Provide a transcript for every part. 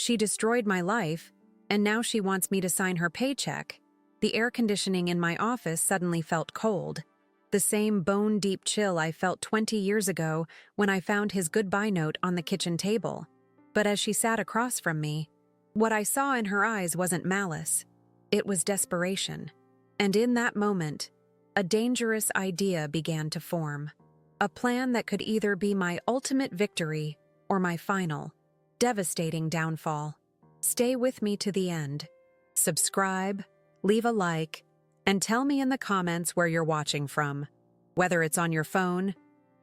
She destroyed my life, and now she wants me to sign her paycheck. The air conditioning in my office suddenly felt cold. The same bone-deep chill I felt 20 years ago when I found his goodbye note on the kitchen table. But as she sat across from me, what I saw in her eyes wasn't malice. It was desperation. And in that moment, a dangerous idea began to form. A plan that could either be my ultimate victory or my final, devastating downfall. Stay with me to the end. Subscribe, leave a like, and tell me in the comments where you're watching from, whether it's on your phone,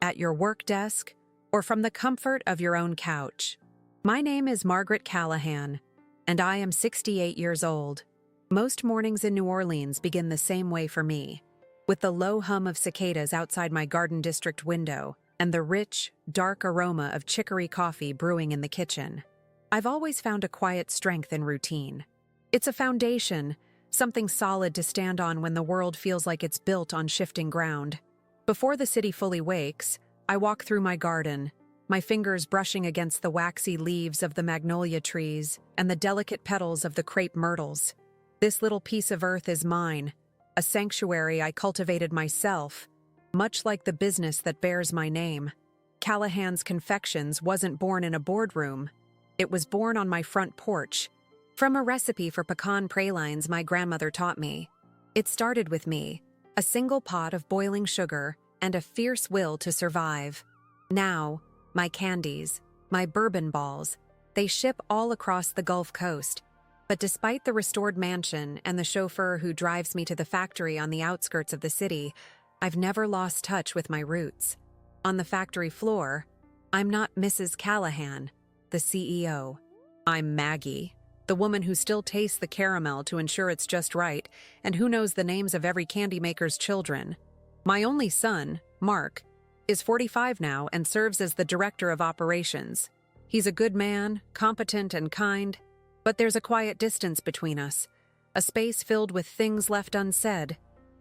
at your work desk, or from the comfort of your own couch. My name is Margaret Callahan, and I am 68 years old. Most mornings in New Orleans begin the same way for me, with the low hum of cicadas outside my Garden District window and the rich, dark aroma of chicory coffee brewing in the kitchen. I've always found a quiet strength in routine. It's a foundation, something solid to stand on when the world feels like it's built on shifting ground. Before the city fully wakes, I walk through my garden, my fingers brushing against the waxy leaves of the magnolia trees and the delicate petals of the crepe myrtles. This little piece of earth is mine, a sanctuary I cultivated myself, much like the business that bears my name. Callahan's Confections wasn't born in a boardroom. It was born on my front porch, from a recipe for pecan pralines my grandmother taught me. It started with me, a single pot of boiling sugar and a fierce will to survive. Now, my candies, my bourbon balls, they ship all across the Gulf Coast. But despite the restored mansion and the chauffeur who drives me to the factory on the outskirts of the city, I've never lost touch with my roots. On the factory floor, I'm not Mrs. Callahan, the CEO. I'm Maggie, the woman who still tastes the caramel to ensure it's just right, and who knows the names of every candy maker's children. My only son, Mark, is 45 now and serves as the director of operations. He's a good man, competent and kind, but there's a quiet distance between us, a space filled with things left unsaid.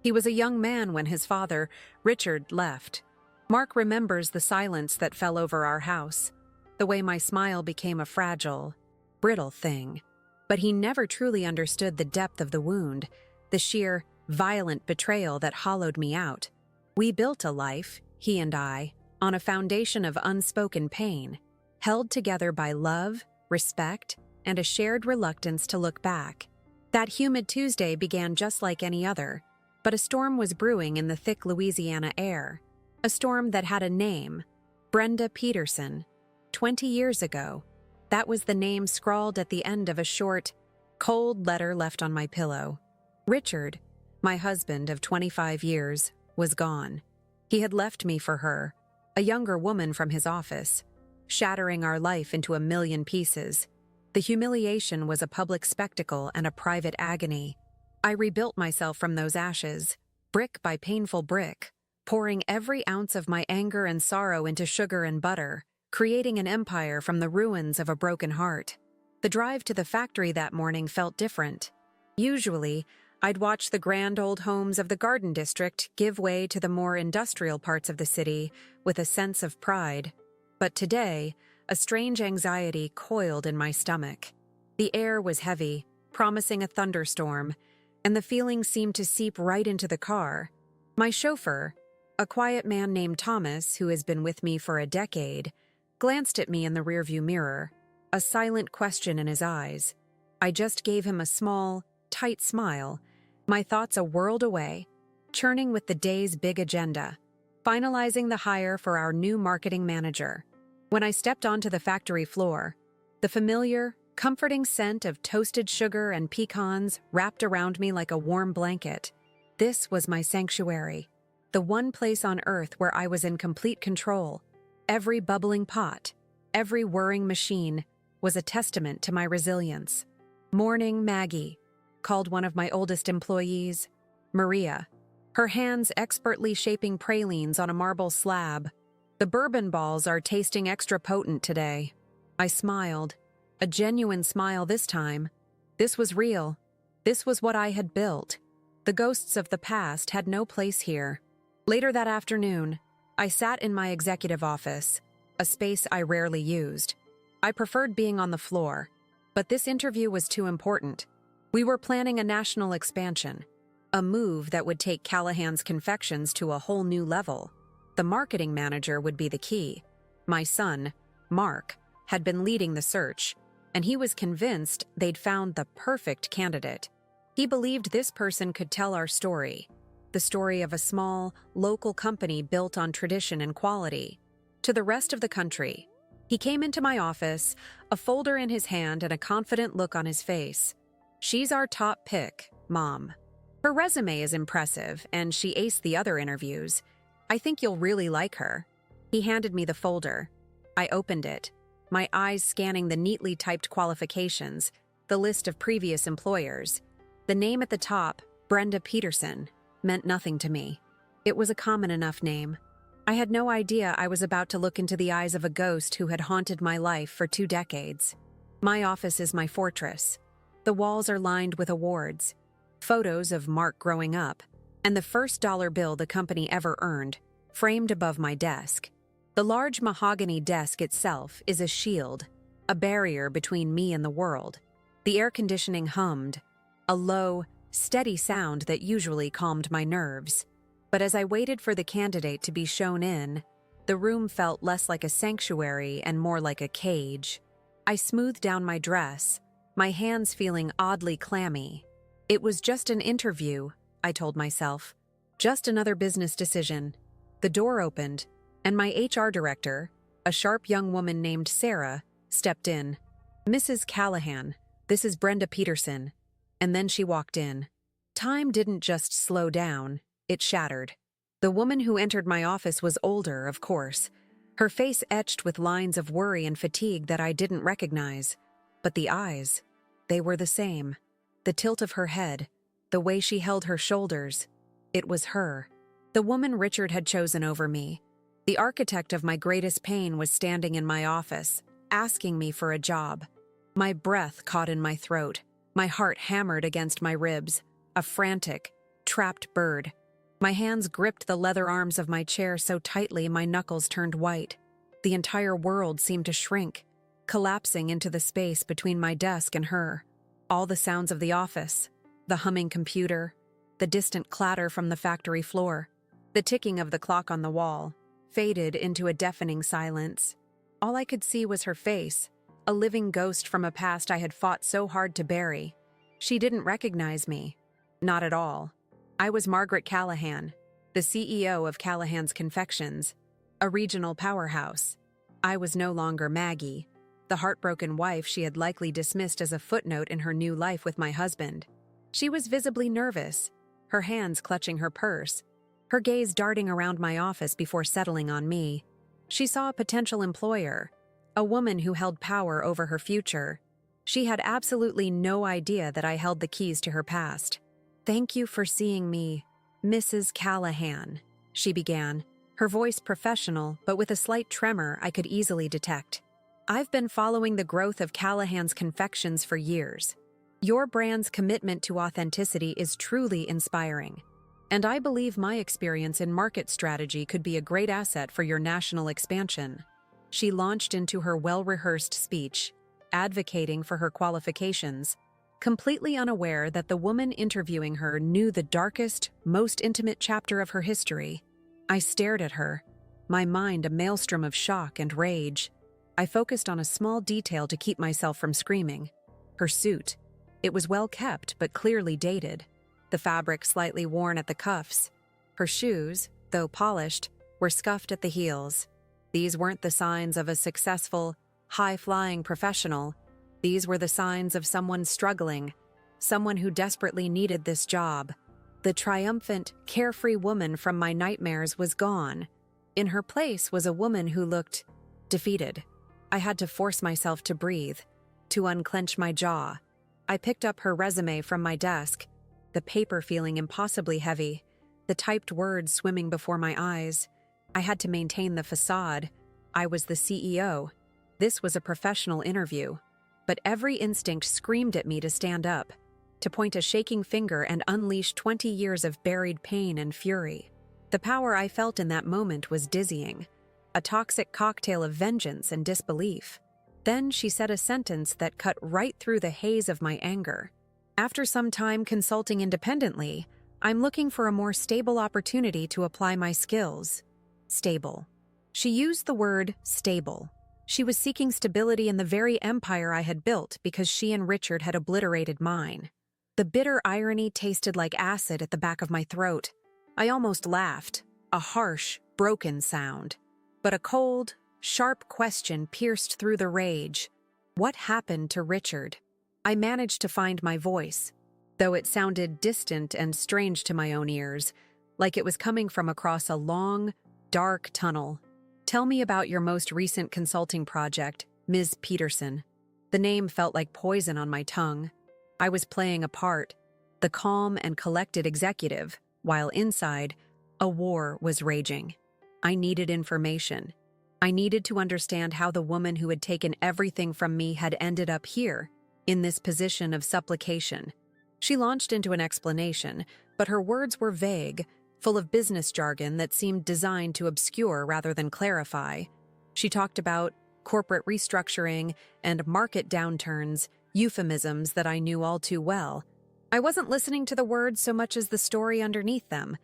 He was a young man when his father, Richard, left. Mark remembers the silence that fell over our house, the way my smile became a fragile, brittle thing. But he never truly understood the depth of the wound, the sheer, violent betrayal that hollowed me out. We built a life, he and I, on a foundation of unspoken pain, held together by love, respect, and a shared reluctance to look back. That humid Tuesday began just like any other, but a storm was brewing in the thick Louisiana air. A storm that had a name, Brenda Peterson. 20 years ago, that was the name scrawled at the end of a short, cold letter left on my pillow. Richard, my husband of 25 years, was gone. He had left me for her, a younger woman from his office, shattering our life into a million pieces. The humiliation was a public spectacle and a private agony. I rebuilt myself from those ashes, brick by painful brick, pouring every ounce of my anger and sorrow into sugar and butter, creating an empire from the ruins of a broken heart. The drive to the factory that morning felt different. Usually, I'd watch the grand old homes of the Garden District give way to the more industrial parts of the city with a sense of pride. But today, a strange anxiety coiled in my stomach. The air was heavy, promising a thunderstorm, and the feeling seemed to seep right into the car. My chauffeur, a quiet man named Thomas who has been with me for a decade, glanced at me in the rearview mirror, a silent question in his eyes. I just gave him a small, tight smile, my thoughts a world away, churning with the day's big agenda, finalizing the hire for our new marketing manager. When I stepped onto the factory floor, the familiar, comforting scent of toasted sugar and pecans wrapped around me like a warm blanket. This was my sanctuary, the one place on earth where I was in complete control. Every bubbling pot, every whirring machine was a testament to my resilience. Morning Maggie, called one of my oldest employees, Maria, her hands expertly shaping pralines on a marble slab. The bourbon balls are tasting extra potent today. I smiled, a genuine smile this time. This was real. This was what I had built. The ghosts of the past had no place here. Later that afternoon, I sat in my executive office, a space I rarely used. I preferred being on the floor, But this interview was too important. We were planning a national expansion, a move that would take Callahan's Confections to a whole new level. The marketing manager would be the key. My son, Mark, had been leading the search, and he was convinced they'd found the perfect candidate. He believed this person could tell our story, the story of a small, local company built on tradition and quality, to the rest of the country. He came into my office, a folder in his hand and a confident look on his face. "She's our top pick, Mom. Her resume is impressive, and she aced the other interviews. I think you'll really like her." He handed me the folder. I opened it, my eyes scanning the neatly typed qualifications, the list of previous employers. The name at the top, Brenda Peterson, meant nothing to me. It was a common enough name. I had no idea I was about to look into the eyes of a ghost who had haunted my life for 2 decades. My office is my fortress. The walls are lined with awards, photos of Mark growing up, and the first dollar bill the company ever earned, framed above my desk. The large mahogany desk itself is a shield, a barrier between me and the world. The air conditioning hummed, a low, steady sound that usually calmed my nerves. But as I waited for the candidate to be shown in, the room felt less like a sanctuary and more like a cage. I smoothed down my dress, my hands feeling oddly clammy. It was just an interview, I told myself. Just another business decision. The door opened, and my HR director, a sharp young woman named Sarah, stepped in. "Mrs. Callahan, this is Brenda Peterson." And then she walked in. Time didn't just slow down, it shattered. The woman who entered my office was older, of course, her face etched with lines of worry and fatigue that I didn't recognize. But the eyes, they were the same. The tilt of her head, the way she held her shoulders, it was her. The woman Richard had chosen over me. The architect of my greatest pain was standing in my office, asking me for a job. My breath caught in my throat. My heart hammered against my ribs, a frantic, trapped bird. My hands gripped the leather arms of my chair so tightly my knuckles turned white. The entire world seemed to shrink, collapsing into the space between my desk and her. All the sounds of the office, the humming computer, the distant clatter from the factory floor, the ticking of the clock on the wall, faded into a deafening silence. All I could see was her face, a living ghost from a past I had fought so hard to bury. She didn't recognize me. Not at all. I was Margaret Callahan, the CEO of Callahan's Confections, a regional powerhouse. I was no longer Maggie, the heartbroken wife she had likely dismissed as a footnote in her new life with my husband. She was visibly nervous, her hands clutching her purse, her gaze darting around my office before settling on me. She saw a potential employer, a woman who held power over her future. She had absolutely no idea that I held the keys to her past. "Thank you for seeing me, Mrs. Callahan," she began, her voice professional but with a slight tremor I could easily detect. "I've been following the growth of Callahan's Confections for years. Your brand's commitment to authenticity is truly inspiring, and I believe my experience in market strategy could be a great asset for your national expansion." She launched into her well-rehearsed speech, advocating for her qualifications, completely unaware that the woman interviewing her knew the darkest, most intimate chapter of her history. I stared at her, my mind a maelstrom of shock and rage. I focused on a small detail to keep myself from screaming. Her suit. It was well kept but clearly dated, the fabric slightly worn at the cuffs. Her shoes, though polished, were scuffed at the heels. These weren't the signs of a successful, high-flying professional. These were the signs of someone struggling, someone who desperately needed this job. The triumphant, carefree woman from my nightmares was gone. In her place was a woman who looked defeated. I had to force myself to breathe, to unclench my jaw. I picked up her resume from my desk, the paper feeling impossibly heavy, the typed words swimming before my eyes. I had to maintain the facade. I was the CEO. This was a professional interview. But every instinct screamed at me to stand up, to point a shaking finger and unleash 20 years of buried pain and fury. The power I felt in that moment was dizzying, a toxic cocktail of vengeance and disbelief. Then she said a sentence that cut right through the haze of my anger. After some time consulting independently, I'm looking for a more stable opportunity to apply my skills. Stable. She used the word stable. She was seeking stability in the very empire I had built because she and Richard had obliterated mine. The bitter irony tasted like acid at the back of my throat. I almost laughed, a harsh, broken sound. But a cold, sharp question pierced through the rage. What happened to Richard? I managed to find my voice, though it sounded distant and strange to my own ears, like it was coming from across a long, dark tunnel. Tell me about your most recent consulting project, Ms. Peterson. The name felt like poison on my tongue. I was playing a part, the calm and collected executive, while inside, a war was raging. I needed information. I needed to understand how the woman who had taken everything from me had ended up here, in this position of supplication. She launched into an explanation, but her words were vague, full of business jargon that seemed designed to obscure rather than clarify. She talked about corporate restructuring and market downturns, euphemisms that I knew all too well. I wasn't listening to the words so much as the story underneath them,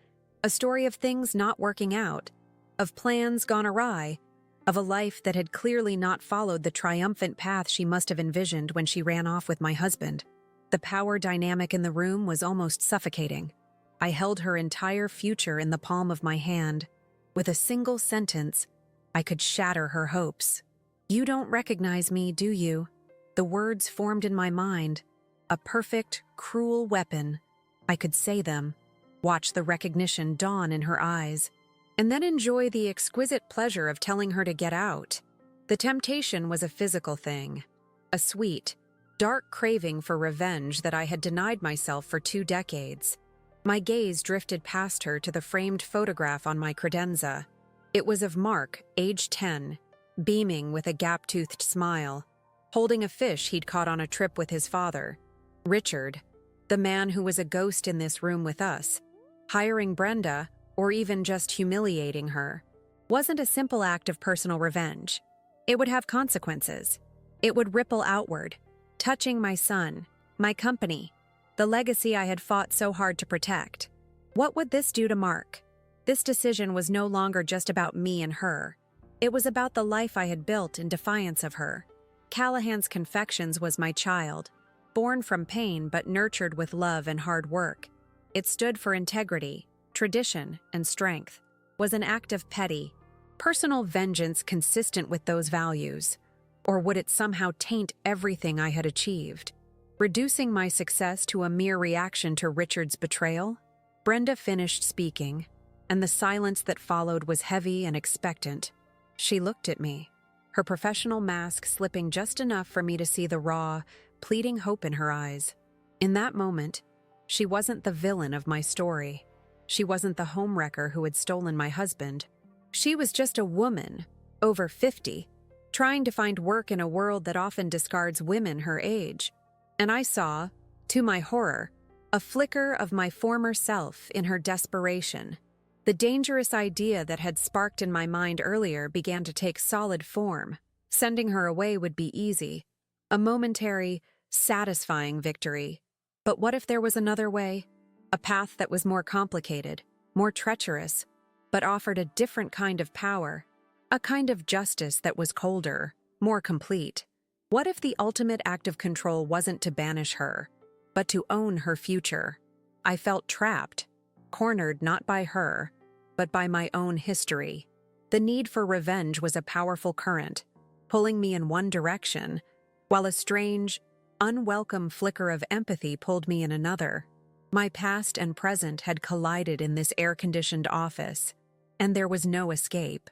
a story of things not working out, of plans gone awry, of a life that had clearly not followed the triumphant path she must have envisioned when she ran off with my husband. The power dynamic in the room was almost suffocating. I held her entire future in the palm of my hand. With a single sentence, I could shatter her hopes. "You don't recognize me, do you?" The words formed in my mind, a perfect, cruel weapon. I could say them, watch the recognition dawn in her eyes, and then enjoy the exquisite pleasure of telling her to get out. The temptation was a physical thing, a sweet, dark craving for revenge that I had denied myself for 2 decades. My gaze drifted past her to the framed photograph on my credenza. It was of Mark, age 10, beaming with a gap-toothed smile, holding a fish he'd caught on a trip with his father. Richard, the man who was a ghost in this room with us, hiring Brenda, or even just humiliating her, wasn't a simple act of personal revenge. It would have consequences. It would ripple outward, touching my son, my company, the legacy I had fought so hard to protect. What would this do to Mark? This decision was no longer just about me and her. It was about the life I had built in defiance of her. Callahan's Confections was my child, born from pain but nurtured with love and hard work. It stood for integrity, tradition, and strength, was an act of petty, personal vengeance consistent with those values. Or would it somehow taint everything I had achieved, reducing my success to a mere reaction to Richard's betrayal? Brenda finished speaking, and the silence that followed was heavy and expectant. She looked at me, her professional mask slipping just enough for me to see the raw, pleading hope in her eyes. In that moment, she wasn't the villain of my story. She wasn't the homewrecker who had stolen my husband. She was just a woman, over 50, trying to find work in a world that often discards women her age. And I saw, to my horror, a flicker of my former self in her desperation. The dangerous idea that had sparked in my mind earlier began to take solid form. Sending her away would be easy, a momentary, satisfying victory. But what if there was another way? A path that was more complicated, more treacherous, but offered a different kind of power, a kind of justice that was colder, more complete. What if the ultimate act of control wasn't to banish her, but to own her future? I felt trapped, cornered not by her, but by my own history. The need for revenge was a powerful current, pulling me in one direction, while a strange, unwelcome flicker of empathy pulled me in another. My past and present had collided in this air-conditioned office, and there was no escape.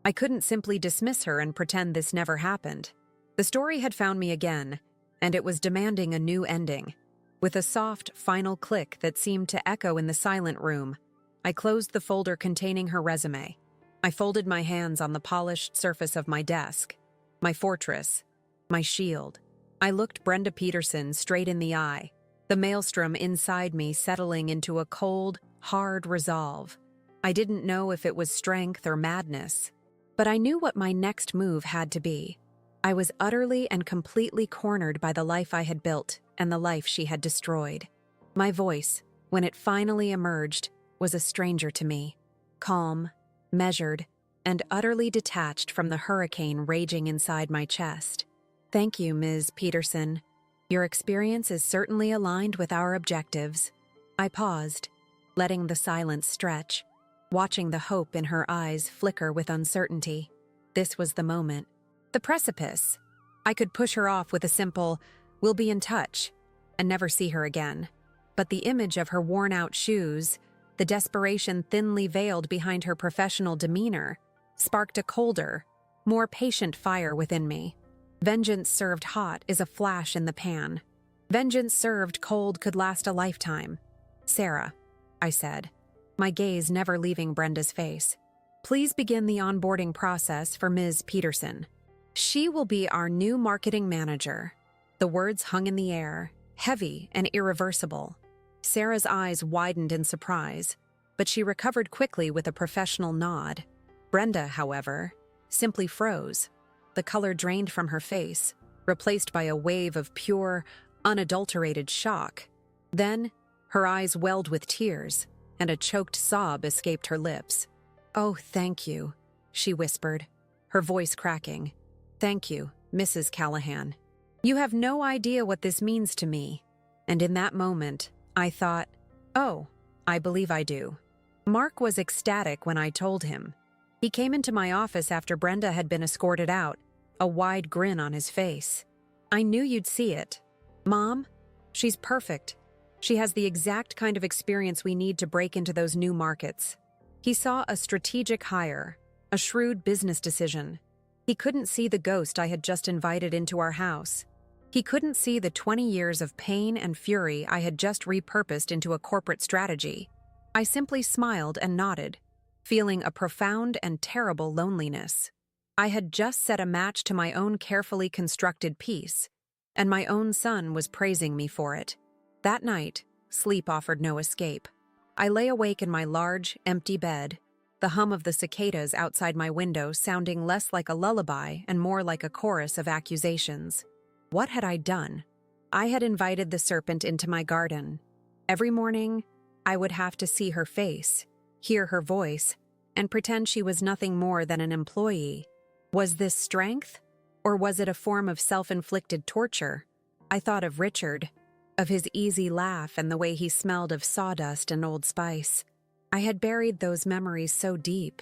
I couldn't simply dismiss her and pretend this never happened. The story had found me again, and it was demanding a new ending. With a soft, final click that seemed to echo in the silent room, I closed the folder containing her resume. I folded my hands on the polished surface of my desk, my fortress, my shield. I looked Brenda Peterson straight in the eye, the maelstrom inside me settling into a cold, hard resolve. I didn't know if it was strength or madness, but I knew what my next move had to be. I was utterly and completely cornered by the life I had built and the life she had destroyed. My voice, when it finally emerged, was a stranger to me, calm, measured, and utterly detached from the hurricane raging inside my chest. Thank you, Ms. Peterson. Your experience is certainly aligned with our objectives. I paused, letting the silence stretch, watching the hope in her eyes flicker with uncertainty. This was the moment. The precipice. I could push her off with a simple, "We'll be in touch," and never see her again. But the image of her worn-out shoes, the desperation thinly veiled behind her professional demeanor, sparked a colder, more patient fire within me. Vengeance served hot is a flash in the pan. Vengeance served cold could last a lifetime. "Sarah," I said, my gaze never leaving Brenda's face, "please begin the onboarding process for Ms. Peterson. She will be our new marketing manager." The words hung in the air, heavy and irreversible. Sarah's eyes widened in surprise, but she recovered quickly with a professional nod. Brenda, however, simply froze. The color drained from her face, replaced by a wave of pure, unadulterated shock. Then, her eyes welled with tears, and a choked sob escaped her lips. "Oh, thank you," she whispered, her voice cracking. "Thank you, Mrs. Callahan. You have no idea what this means to me." And in that moment, I thought, "Oh, I believe I do." Mark was ecstatic when I told him. He came into my office after Brenda had been escorted out, a wide grin on his face. "I knew you'd see it. Mom, she's perfect. She has the exact kind of experience we need to break into those new markets." He saw a strategic hire, a shrewd business decision. He couldn't see the ghost I had just invited into our house. He couldn't see the 20 years of pain and fury I had just repurposed into a corporate strategy. I simply smiled and nodded, feeling a profound and terrible loneliness. I had just set a match to my own carefully constructed piece, and my own son was praising me for it. That night, sleep offered no escape. I lay awake in my large, empty bed, the hum of the cicadas outside my window sounding less like a lullaby and more like a chorus of accusations. What had I done? I had invited the serpent into my garden. Every morning, I would have to see her face, hear her voice, and pretend she was nothing more than an employee. Was this strength, or was it a form of self-inflicted torture? I thought of Richard, of his easy laugh and the way he smelled of sawdust and Old Spice. I had buried those memories so deep,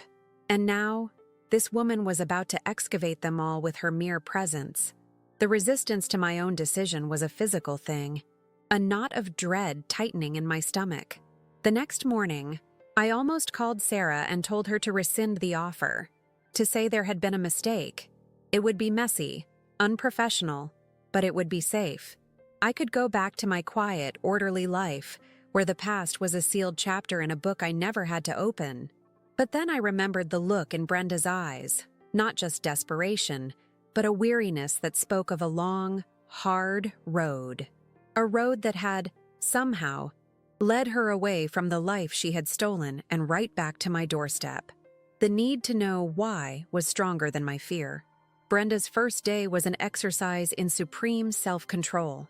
and now, this woman was about to excavate them all with her mere presence. The resistance to my own decision was a physical thing, a knot of dread tightening in my stomach. The next morning, I almost called Sarah and told her to rescind the offer, to say there had been a mistake. It would be messy, unprofessional, but it would be safe. I could go back to my quiet, orderly life, where the past was a sealed chapter in a book I never had to open. But then I remembered the look in Brenda's eyes, not just desperation, but a weariness that spoke of a long, hard road. A road that had, somehow, led her away from the life she had stolen and right back to my doorstep. The need to know why was stronger than my fear. Brenda's first day was an exercise in supreme self-control.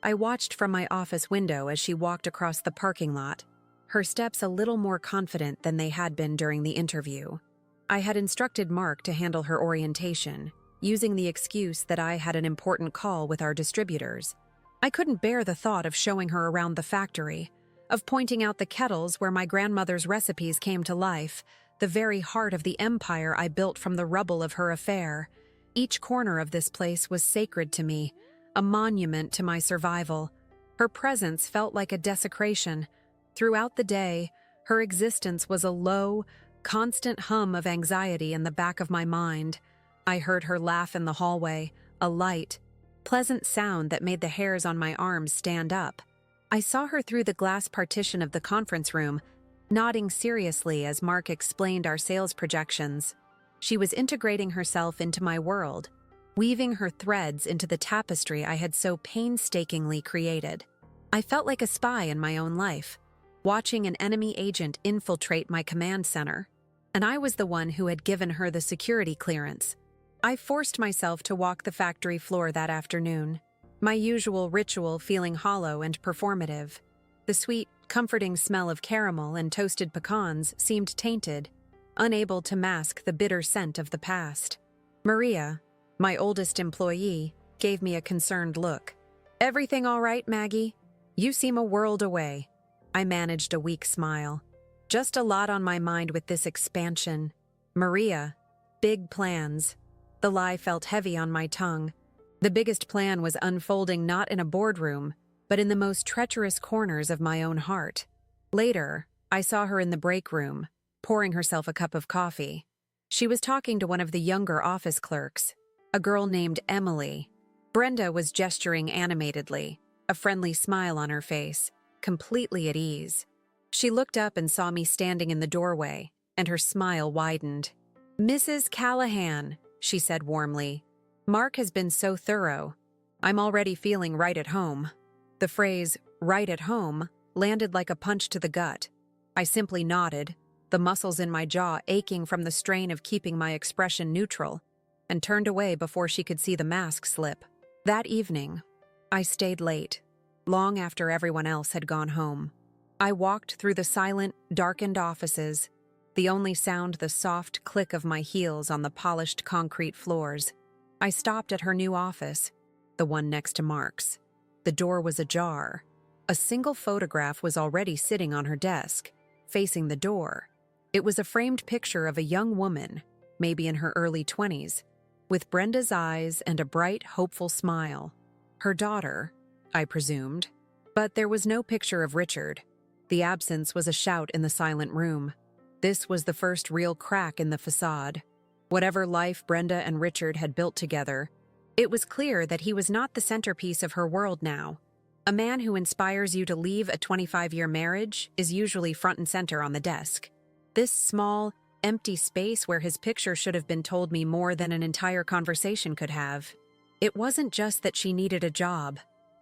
I watched from my office window as she walked across the parking lot, her steps a little more confident than they had been during the interview. I had instructed Mark to handle her orientation, using the excuse that I had an important call with our distributors. I couldn't bear the thought of showing her around the factory, of pointing out the kettles where my grandmother's recipes came to life, the very heart of the empire I built from the rubble of her affair. Each corner of this place was sacred to me, a monument to my survival. Her presence felt like a desecration. Throughout the day, her existence was a low, constant hum of anxiety in the back of my mind. I heard her laugh in the hallway, a light, pleasant sound that made the hairs on my arms stand up. I saw her through the glass partition of the conference room, nodding seriously as Mark explained our sales projections. She was integrating herself into my world, weaving her threads into the tapestry I had so painstakingly created. I felt like a spy in my own life, watching an enemy agent infiltrate my command center, and I was the one who had given her the security clearance. I forced myself to walk the factory floor that afternoon, my usual ritual feeling hollow and performative. The sweet, comforting smell of caramel and toasted pecans seemed tainted, unable to mask the bitter scent of the past. Maria, my oldest employee, gave me a concerned look. "Everything all right, Maggie? You seem a world away." I managed a weak smile. Just a lot on my mind with this expansion. Maria, big plans. The lie felt heavy on my tongue. The biggest plan was unfolding not in a boardroom, but in the most treacherous corners of my own heart. Later, I saw her in the break room, pouring herself a cup of coffee. She was talking to one of the younger office clerks, a girl named Emily. Brenda was gesturing animatedly, a friendly smile on her face, completely at ease. She looked up and saw me standing in the doorway, and her smile widened. "Mrs. Callahan," she said warmly. "Mark has been so thorough. I'm already feeling right at home." The phrase, "right at home," landed like a punch to the gut. I simply nodded, the muscles in my jaw aching from the strain of keeping my expression neutral, and turned away before she could see the mask slip. That evening, I stayed late, long after everyone else had gone home. I walked through the silent, darkened offices, the only sound the soft click of my heels on the polished concrete floors. I stopped at her new office, the one next to Mark's. The door was ajar. A single photograph was already sitting on her desk, facing the door. It was a framed picture of a young woman, maybe in her early 20s, with Brenda's eyes and a bright, hopeful smile. Her daughter, I presumed. But there was no picture of Richard. The absence was a shout in the silent room. This was the first real crack in the facade. Whatever life Brenda and Richard had built together, it was clear that he was not the centerpiece of her world now. A man who inspires you to leave a 25-year marriage is usually front and center on the desk. This small, empty space where his picture should have been told me more than an entire conversation could have. It wasn't just that she needed a job.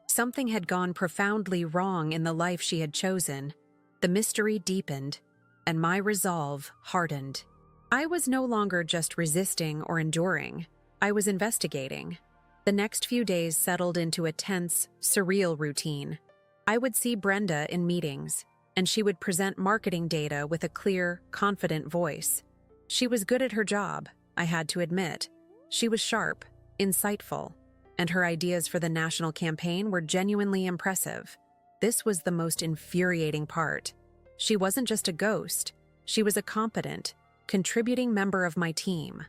Something had gone profoundly wrong in the life she had chosen. The mystery deepened, and my resolve hardened. I was no longer just resisting or enduring. I was investigating. The next few days settled into a tense, surreal routine. I would see Brenda in meetings, and she would present marketing data with a clear, confident voice. She was good at her job, I had to admit. She was sharp, insightful, and her ideas for the national campaign were genuinely impressive. This was the most infuriating part. She wasn't just a ghost. She was a competent, contributing member of my team.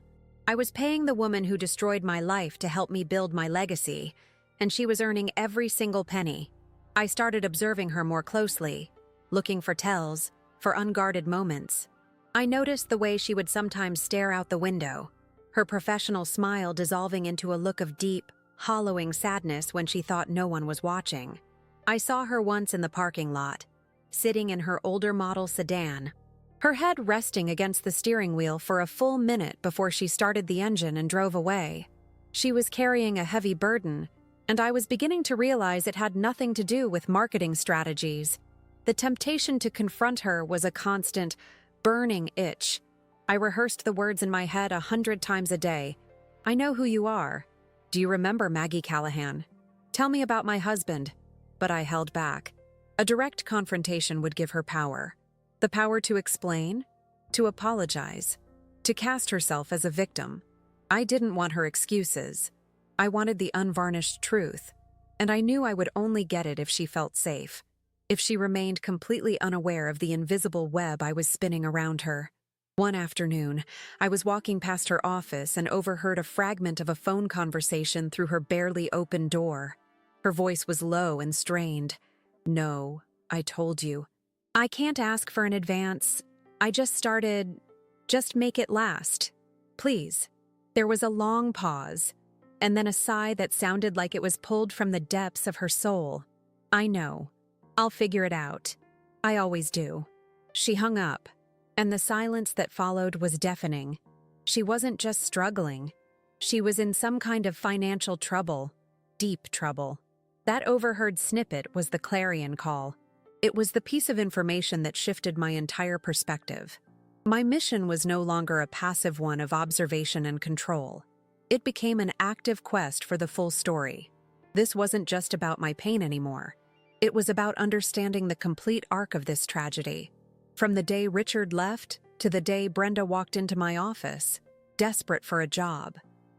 I was paying the woman who destroyed my life to help me build my legacy, and she was earning every single penny. I started observing her more closely, looking for tells, for unguarded moments. I noticed the way she would sometimes stare out the window, her professional smile dissolving into a look of deep, hollowing sadness when she thought no one was watching. I saw her once in the parking lot, sitting in her older model sedan, her head resting against the steering wheel for a full minute before she started the engine and drove away. She was carrying a heavy burden, and I was beginning to realize it had nothing to do with marketing strategies. The temptation to confront her was a constant, burning itch. I rehearsed the words in my head 100 times a day. "I know who you are. Do you remember Maggie Callahan? Tell me about my husband." But I held back. A direct confrontation would give her power. The power to explain, to apologize, to cast herself as a victim. I didn't want her excuses. I wanted the unvarnished truth, and I knew I would only get it if she felt safe, if she remained completely unaware of the invisible web I was spinning around her. One afternoon, I was walking past her office and overheard a fragment of a phone conversation through her barely open door. Her voice was low and strained. "No, I told you. I can't ask for an advance. I just started. Just make it last. Please." There was a long pause, and then a sigh that sounded like it was pulled from the depths of her soul. "I know. I'll figure it out. I always do." She hung up, and the silence that followed was deafening. She wasn't just struggling. She was in some kind of financial trouble, deep trouble. That overheard snippet was the clarion call. It was the piece of information that shifted my entire perspective. My mission was no longer a passive one of observation and control. It became an active quest for the full story. This wasn't just about my pain anymore. It was about understanding the complete arc of this tragedy. From the day Richard left to the day Brenda walked into my office, desperate for a job.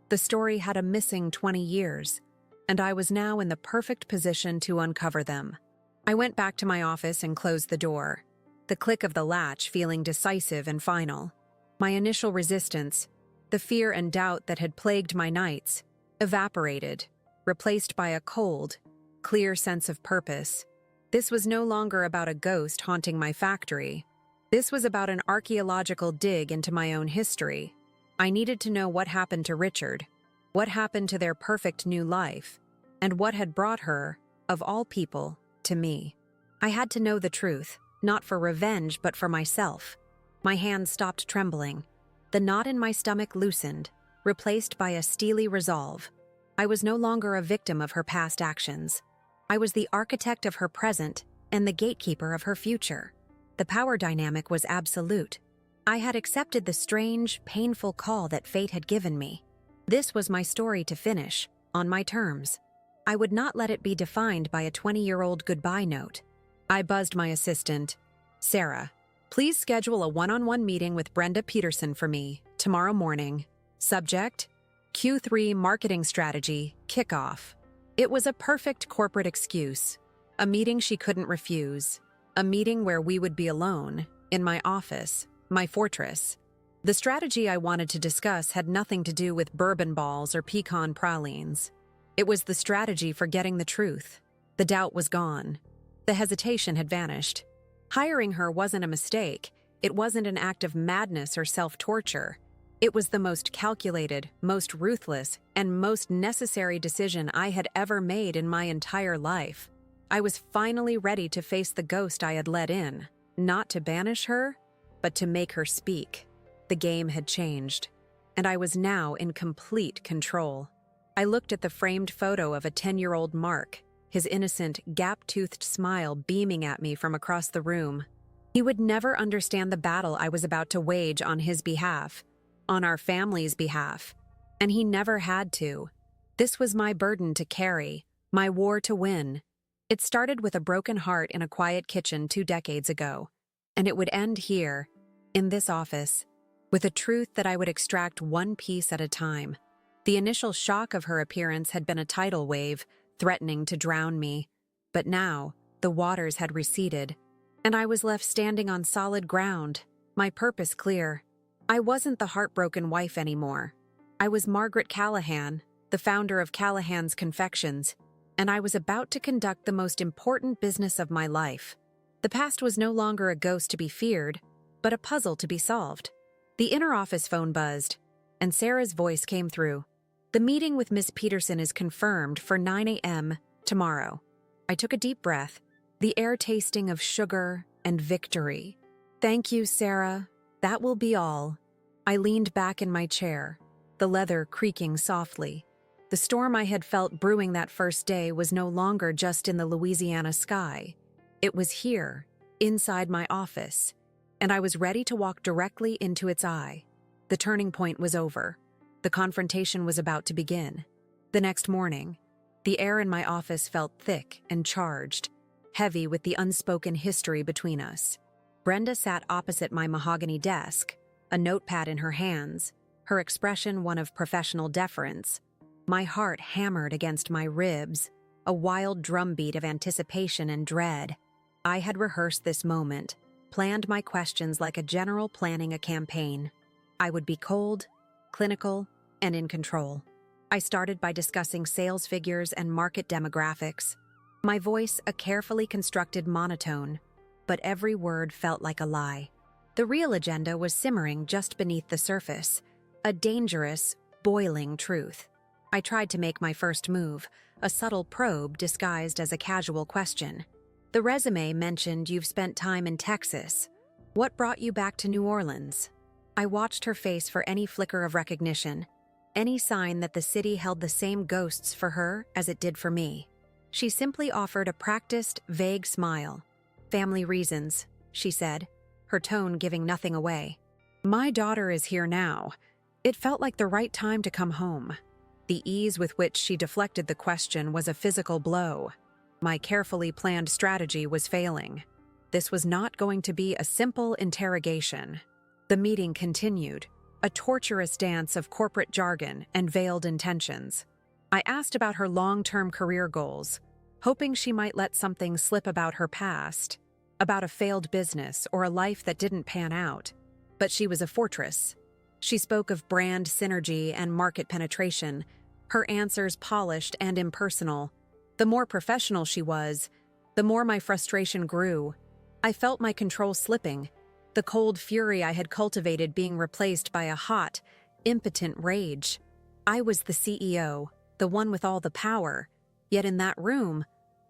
The story had a missing 20 years, and I was now in the perfect position to uncover them. I went back to my office and closed the door, the click of the latch feeling decisive and final. My initial resistance, the fear and doubt that had plagued my nights, evaporated, replaced by a cold, clear sense of purpose. This was no longer about a ghost haunting my factory. This was about an archaeological dig into my own history. I needed to know what happened to Richard, what happened to their perfect new life, and what had brought her, of all people, to me. I had to know the truth, not for revenge but for myself. My hands stopped trembling. The knot in my stomach loosened, replaced by a steely resolve. I was no longer a victim of her past actions. I was the architect of her present and the gatekeeper of her future. The power dynamic was absolute. I had accepted the strange, painful call that fate had given me. This was my story to finish, on my terms. I would not let it be defined by a 20-year-old goodbye note. I buzzed my assistant. "Sarah, please schedule a one-on-one meeting with Brenda Peterson for me, tomorrow morning. Subject: Q3 Marketing Strategy, Kickoff." It was a perfect corporate excuse. A meeting she couldn't refuse. A meeting where we would be alone, in my office, my fortress. The strategy I wanted to discuss had nothing to do with bourbon balls or pecan pralines. It was the strategy for getting the truth. The doubt was gone. The hesitation had vanished. Hiring her wasn't a mistake. It wasn't an act of madness or self-torture. It was the most calculated, most ruthless, and most necessary decision I had ever made in my entire life. I was finally ready to face the ghost I had let in, not to banish her, but to make her speak. The game had changed, and I was now in complete control. I looked at the framed photo of a 10-year-old Mark, his innocent, gap-toothed smile beaming at me from across the room. He would never understand the battle I was about to wage on his behalf, on our family's behalf, and he never had to. This was my burden to carry, my war to win. It started with a broken heart in a quiet kitchen 2 decades ago, and it would end here, in this office, with a truth that I would extract one piece at a time. The initial shock of her appearance had been a tidal wave, threatening to drown me, but now the waters had receded, and I was left standing on solid ground, my purpose clear. I wasn't the heartbroken wife anymore. I was Margaret Callahan, the founder of Callahan's Confections, and I was about to conduct the most important business of my life. The past was no longer a ghost to be feared, but a puzzle to be solved. The inner office phone buzzed, and Sarah's voice came through. "The meeting with Miss Peterson is confirmed for 9 a.m. tomorrow." I took a deep breath, the air tasting of sugar and victory. "Thank you, Sarah. That will be all." I leaned back in my chair, the leather creaking softly. The storm I had felt brewing that first day was no longer just in the Louisiana sky. It was here, inside my office, and I was ready to walk directly into its eye. The turning point was over. The confrontation was about to begin. The next morning, the air in my office felt thick and charged, heavy with the unspoken history between us. Brenda sat opposite my mahogany desk, a notepad in her hands, her expression one of professional deference. My heart hammered against my ribs, a wild drumbeat of anticipation and dread. I had rehearsed this moment, planned my questions like a general planning a campaign. I would be cold, clinical, and in control. I started by discussing sales figures and market demographics, my voice a carefully constructed monotone, but every word felt like a lie. The real agenda was simmering just beneath the surface, a dangerous, boiling truth. I tried to make my first move, a subtle probe disguised as a casual question. "The resume mentioned you've spent time in Texas. What brought you back to New Orleans?" I watched her face for any flicker of recognition, any sign that the city held the same ghosts for her as it did for me. She simply offered a practiced, vague smile. "Family reasons," she said, her tone giving nothing away. "My daughter is here now, It felt like the right time to come home. The ease with which she deflected the question was a physical blow. My carefully planned strategy was failing. This was not going to be a simple interrogation. The meeting continued, a torturous dance of corporate jargon and veiled intentions. I asked about her long-term career goals, hoping she might let something slip about her past, about a failed business or a life that didn't pan out. But she was a fortress. She spoke of brand synergy and market penetration, her answers polished and impersonal. The more professional she was, the more my frustration grew. I felt my control slipping, the cold fury I had cultivated being replaced by a hot, impotent rage. I was the CEO, the one with all the power, yet in that room,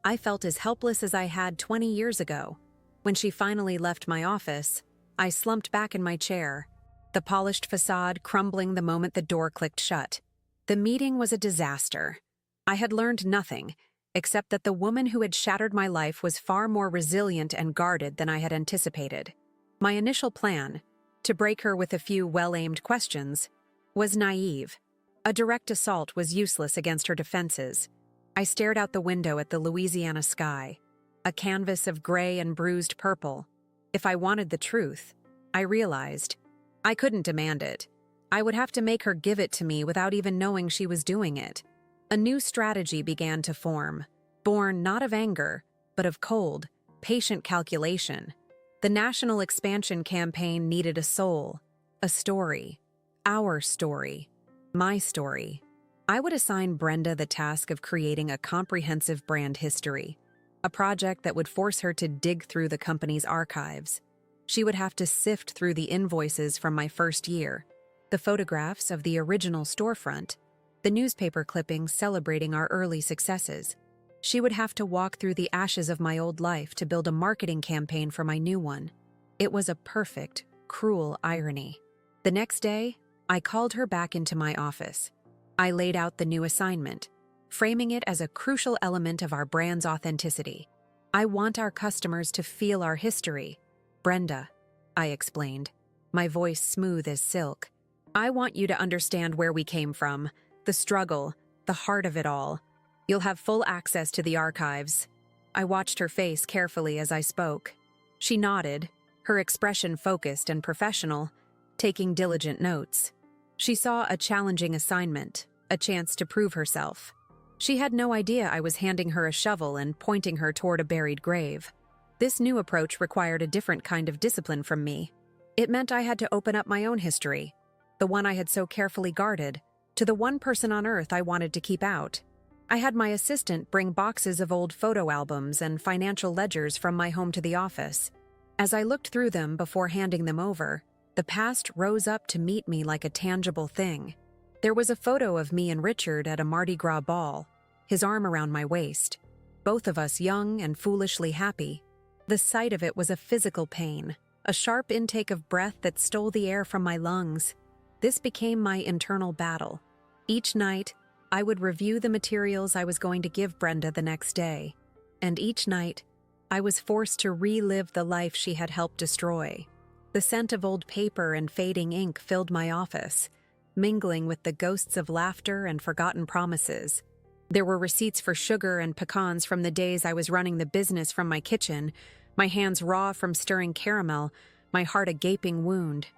I felt as helpless as I had 20 years ago. When she finally left my office, I slumped back in my chair, the polished facade crumbling the moment the door clicked shut. The meeting was a disaster. I had learned nothing, except that the woman who had shattered my life was far more resilient and guarded than I had anticipated. My initial plan, to break her with a few well-aimed questions, was naive. A direct assault was useless against her defenses. I stared out the window at the Louisiana sky, a canvas of gray and bruised purple. If I wanted the truth, I realized, I couldn't demand it. I would have to make her give it to me without even knowing she was doing it. A new strategy began to form, born not of anger, but of cold, patient calculation. The national expansion campaign needed a soul, a story, our story, my story. I would assign Brenda the task of creating a comprehensive brand history, a project that would force her to dig through the company's archives. She would have to sift through the invoices from my first year, the photographs of the original storefront, the newspaper clippings celebrating our early successes. She would have to walk through the ashes of my old life to build a marketing campaign for my new one. It was a perfect, cruel irony. The next day, I called her back into my office. I laid out the new assignment, framing it as a crucial element of our brand's authenticity. I want our customers to feel our history. Brenda, I explained, my voice smooth as silk. I want you to understand where we came from, the struggle, the heart of it all. You'll have full access to the archives. I watched her face carefully as I spoke. She nodded, her expression focused and professional, taking diligent notes. She saw a challenging assignment, a chance to prove herself. She had no idea I was handing her a shovel and pointing her toward a buried grave. This new approach required a different kind of discipline from me. It meant I had to open up my own history, the one I had so carefully guarded, to the one person on earth I wanted to keep out. I had my assistant bring boxes of old photo albums and financial ledgers from my home to the office. As I looked through them before handing them over, the past rose up to meet me like a tangible thing. There was a photo of me and Richard at a Mardi Gras ball, his arm around my waist, both of us young and foolishly happy. The sight of it was a physical pain, a sharp intake of breath that stole the air from my lungs. This became my internal battle. Each night, I would review the materials I was going to give Brenda the next day, and each night, I was forced to relive the life she had helped destroy. The scent of old paper and fading ink filled my office, mingling with the ghosts of laughter and forgotten promises. There were receipts for sugar and pecans from the days I was running the business from my kitchen, my hands raw from stirring caramel, my heart a gaping wound.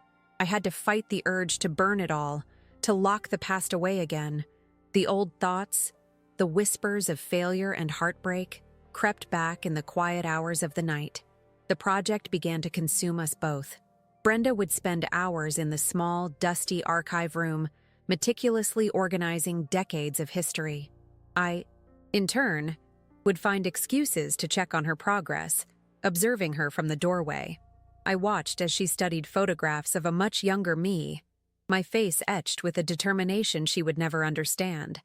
I had to fight the urge to burn it all, to lock the past away again. The old thoughts, the whispers of failure and heartbreak, crept back in the quiet hours of the night. The project began to consume us both. Brenda would spend hours in the small, dusty archive room, meticulously organizing decades of history. I, in turn, would find excuses to check on her progress, observing her from the doorway. I watched as she studied photographs of a much younger me, my face etched with a determination she would never understand.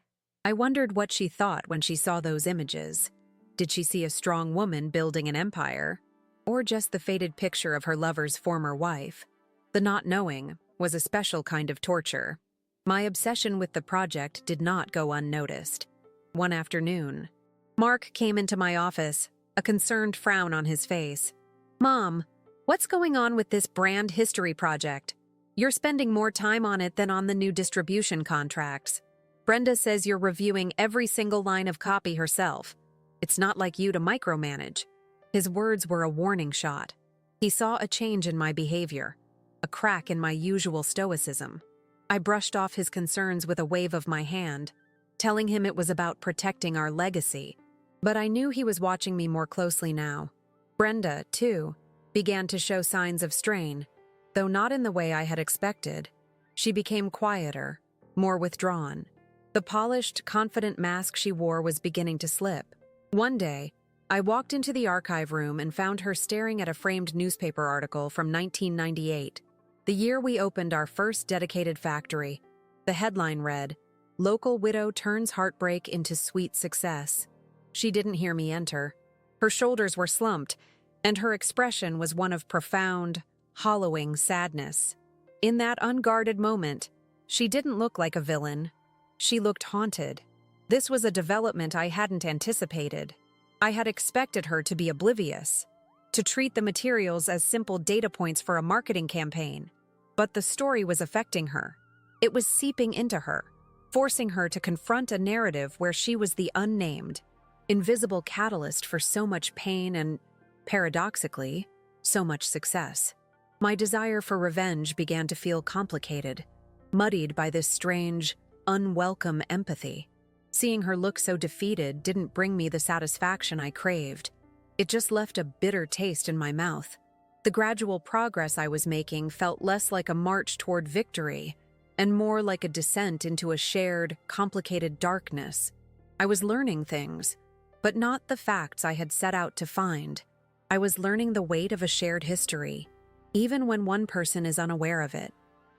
I wondered what she thought when she saw those images. Did she see a strong woman building an empire, or just the faded picture of her lover's former wife? The not knowing was a special kind of torture. My obsession with the project did not go unnoticed. One afternoon, Mark came into my office, a concerned frown on his face. "Mom, what's going on with this brand history project? You're spending more time on it than on the new distribution contracts. Brenda says you're reviewing every single line of copy herself. It's not like you to micromanage." His words were a warning shot. He saw a change in my behavior, a crack in my usual stoicism. I brushed off his concerns with a wave of my hand, telling him it was about protecting our legacy. But I knew he was watching me more closely now. Brenda, too, began to show signs of strain, though not in the way I had expected. She became quieter, more withdrawn. The polished, confident mask she wore was beginning to slip. One day, I walked into the archive room and found her staring at a framed newspaper article from 1998, the year we opened our first dedicated factory. The headline read, "Local Widow Turns Heartbreak into Sweet Success." She didn't hear me enter. Her shoulders were slumped, and her expression was one of profound, hollowing sadness. In that unguarded moment, she didn't look like a villain. She looked haunted. This was a development I hadn't anticipated. I had expected her to be oblivious, to treat the materials as simple data points for a marketing campaign. But the story was affecting her. It was seeping into her, forcing her to confront a narrative where she was the unnamed, invisible catalyst for so much pain and, paradoxically, so much success. My desire for revenge began to feel complicated, muddied by this strange, unwelcome empathy. Seeing her look so defeated didn't bring me the satisfaction I craved. It just left a bitter taste in my mouth. The gradual progress I was making felt less like a march toward victory and more like a descent into a shared, complicated darkness. I was learning things, but not the facts I had set out to find. I was learning the weight of a shared history, even when one person is unaware of it.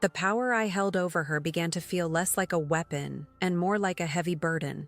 The power I held over her began to feel less like a weapon and more like a heavy burden.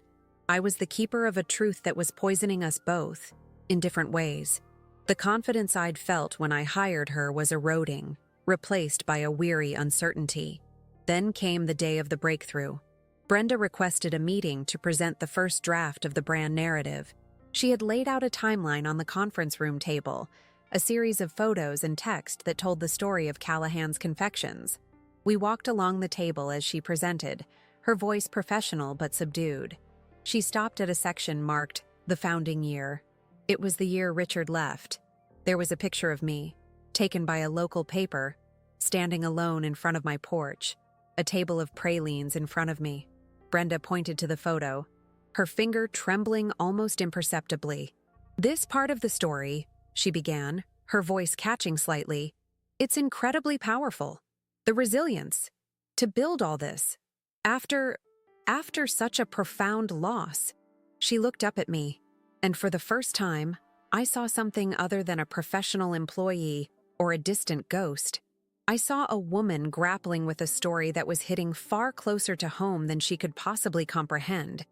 I was the keeper of a truth that was poisoning us both, in different ways. The confidence I'd felt when I hired her was eroding, replaced by a weary uncertainty. Then came the day of the breakthrough. Brenda requested a meeting to present the first draft of the brand narrative. She had laid out a timeline on the conference room table, a series of photos and text that told the story of Callahan's Confections. We walked along the table as she presented, her voice professional but subdued. She stopped at a section marked, "The Founding Year." It was the year Richard left. There was a picture of me, taken by a local paper, standing alone in front of my porch, a table of pralines in front of me. Brenda pointed to the photo, her finger trembling almost imperceptibly. "This part of the story," she began, her voice catching slightly, "it's incredibly powerful. The resilience to build all this after such a profound loss." She looked up at me, and for the first time, I saw something other than a professional employee or a distant ghost. I saw a woman grappling with a story that was hitting far closer to home than she could possibly comprehend.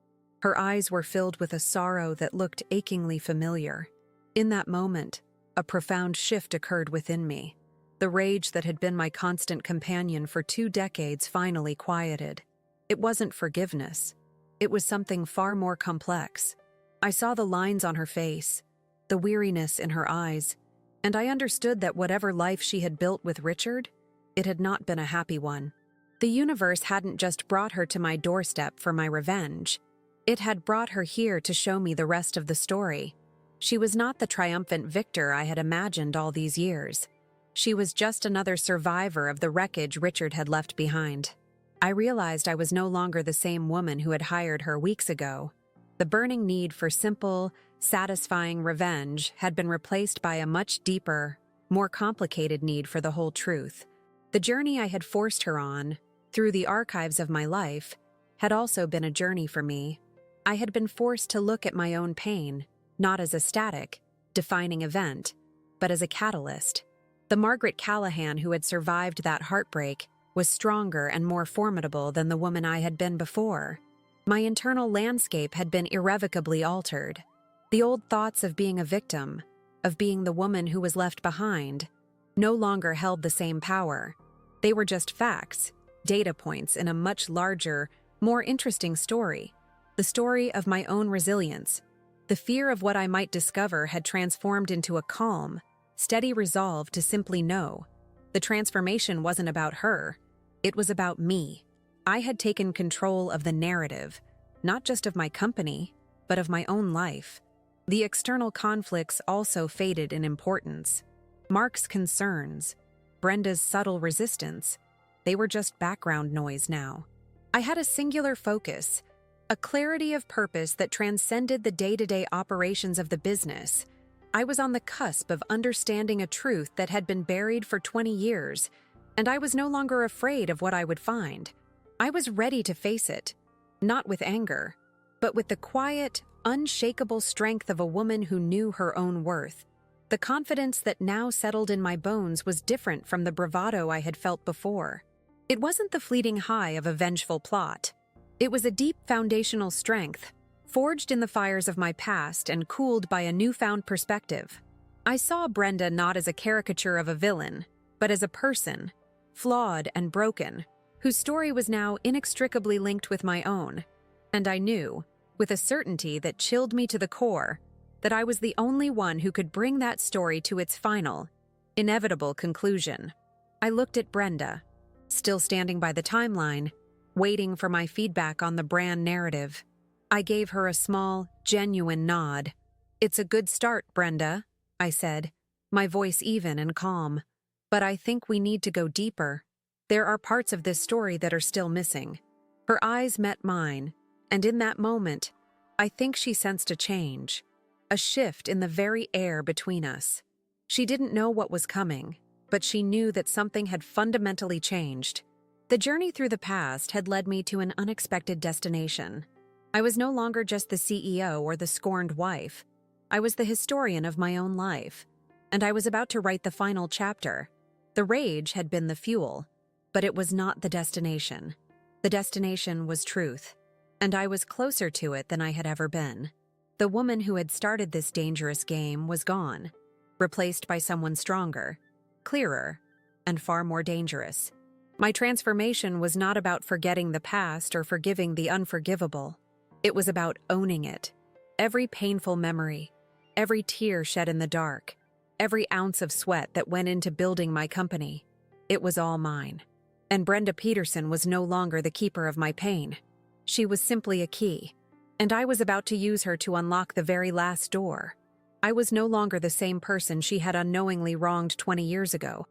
Her eyes were filled with a sorrow that looked achingly familiar. In that moment, a profound shift occurred within me. The rage that had been my constant companion for 2 decades finally quieted. It wasn't forgiveness. It was something far more complex. I saw the lines on her face, the weariness in her eyes, and I understood that whatever life she had built with Richard, it had not been a happy one. The universe hadn't just brought her to my doorstep for my revenge. It had brought her here to show me the rest of the story. She was not the triumphant victor I had imagined all these years. She was just another survivor of the wreckage Richard had left behind. I realized I was no longer the same woman who had hired her weeks ago. The burning need for simple, satisfying revenge had been replaced by a much deeper, more complicated need for the whole truth. The journey I had forced her on, through the archives of my life, had also been a journey for me. I had been forced to look at my own pain, not as a static, defining event, but as a catalyst. The Margaret Callahan who had survived that heartbreak was stronger and more formidable than the woman I had been before. My internal landscape had been irrevocably altered. The old thoughts of being a victim, of being the woman who was left behind, no longer held the same power. They were just facts, data points in a much larger, more interesting story. The story of my own resilience. The fear of what I might discover had transformed into a calm, steady resolve to simply know. The transformation wasn't about her. It was about me. I had taken control of the narrative, not just of my company, but of my own life. The external conflicts also faded in importance. Mark's concerns, Brenda's subtle resistance, they were just background noise now. I had a singular focus, a clarity of purpose that transcended the day-to-day operations of the business. I was on the cusp of understanding a truth that had been buried for 20 years, and I was no longer afraid of what I would find. I was ready to face it, not with anger, but with the quiet, unshakable strength of a woman who knew her own worth. The confidence that now settled in my bones was different from the bravado I had felt before. It wasn't the fleeting high of a vengeful plot. It was a deep foundational strength, forged in the fires of my past and cooled by a newfound perspective. I saw Brenda not as a caricature of a villain, but as a person, flawed and broken, whose story was now inextricably linked with my own. And I knew, with a certainty that chilled me to the core, that I was the only one who could bring that story to its final, inevitable conclusion. I looked at Brenda, still standing by the timeline, waiting for my feedback on the brand narrative. I gave her a small, genuine nod. "It's a good start, Brenda," I said, my voice even and calm. "But I think we need to go deeper. There are parts of this story that are still missing." Her eyes met mine, and in that moment, I think she sensed a change, a shift in the very air between us. She didn't know what was coming, but she knew that something had fundamentally changed. The journey through the past had led me to an unexpected destination. I was no longer just the CEO or the scorned wife. I was the historian of my own life, and I was about to write the final chapter. The rage had been the fuel, but it was not the destination. The destination was truth, and I was closer to it than I had ever been. The woman who had started this dangerous game was gone, replaced by someone stronger, clearer, and far more dangerous. My transformation was not about forgetting the past or forgiving the unforgivable. It was about owning it. Every painful memory, every tear shed in the dark, every ounce of sweat that went into building my company, it was all mine. And Brenda Peterson was no longer the keeper of my pain. She was simply a key, and I was about to use her to unlock the very last door. I was no longer the same person she had unknowingly wronged 20 years ago,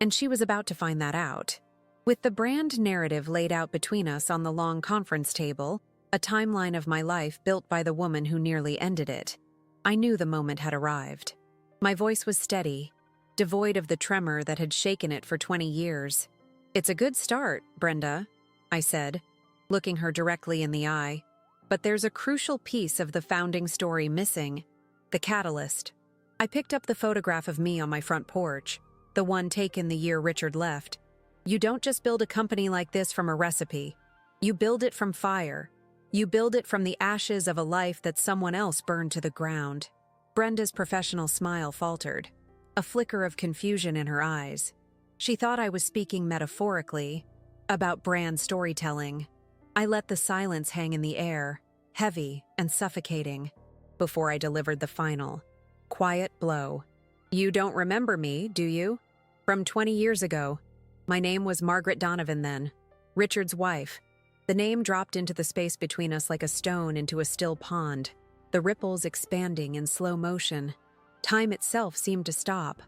and she was about to find that out. With the brand narrative laid out between us on the long conference table, a timeline of my life built by the woman who nearly ended it, I knew the moment had arrived. My voice was steady, devoid of the tremor that had shaken it for 20 years. "It's a good start, Brenda," I said, looking her directly in the eye. "But there's a crucial piece of the founding story missing, the catalyst." I picked up the photograph of me on my front porch, the one taken the year Richard left. "You don't just build a company like this from a recipe. You build it from fire. You build it from the ashes of a life that someone else burned to the ground." Brenda's professional smile faltered, a flicker of confusion in her eyes. She thought I was speaking metaphorically, about brand storytelling. I let the silence hang in the air, heavy and suffocating, before I delivered the final, quiet blow. "You don't remember me, do you? From 20 years ago. My name was Margaret Donovan then, Richard's wife." The name dropped into the space between us like a stone into a still pond, the ripples expanding in slow motion. Time itself seemed to stop,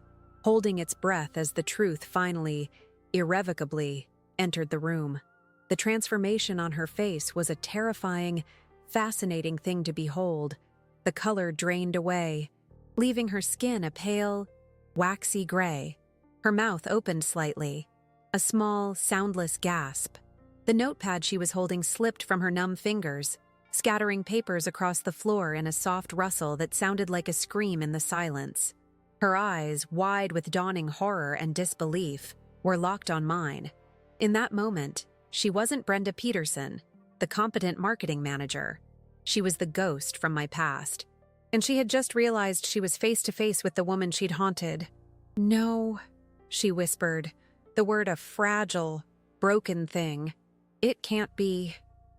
holding its breath as the truth finally, irrevocably, entered the room. The transformation on her face was a terrifying, fascinating thing to behold. The color drained away, leaving her skin a pale, waxy gray. Her mouth opened slightly, a small, soundless gasp. The notepad she was holding slipped from her numb fingers, scattering papers across the floor in a soft rustle that sounded like a scream in the silence. Her eyes, wide with dawning horror and disbelief, were locked on mine. In that moment, she wasn't Brenda Peterson, the competent marketing manager. She was the ghost from my past, and she had just realized she was face to face with the woman she'd haunted. "No," she whispered, the word a fragile, broken thing. "It can't be,"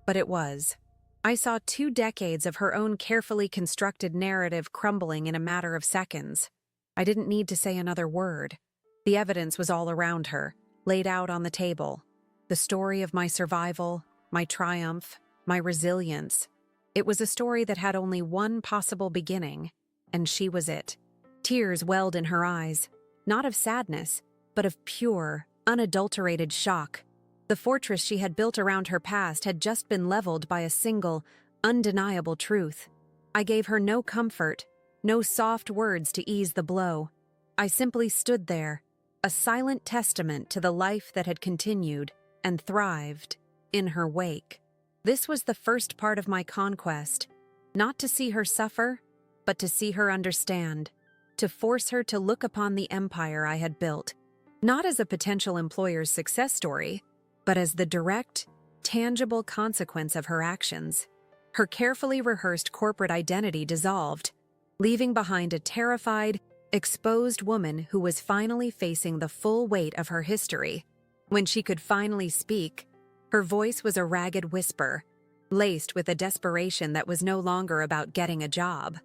but it was. I saw 2 decades of her own carefully constructed narrative crumbling in a matter of seconds. I didn't need to say another word. The evidence was all around her, laid out on the table. The story of my survival, my triumph, my resilience. It was a story that had only one possible beginning, and she was it. Tears welled in her eyes, not of sadness, but of pure, unadulterated shock. The fortress she had built around her past had just been leveled by a single, undeniable truth. I gave her no comfort, no soft words to ease the blow. I simply stood there, a silent testament to the life that had continued and thrived in her wake. This was the first part of my conquest, not to see her suffer, but to see her understand, to force her to look upon the empire I had built, not as a potential employer's success story, but as the direct, tangible consequence of her actions. Her carefully rehearsed corporate identity dissolved, leaving behind a terrified, exposed woman who was finally facing the full weight of her history. When she could finally speak, her voice was a ragged whisper, laced with a desperation that was no longer about getting a job.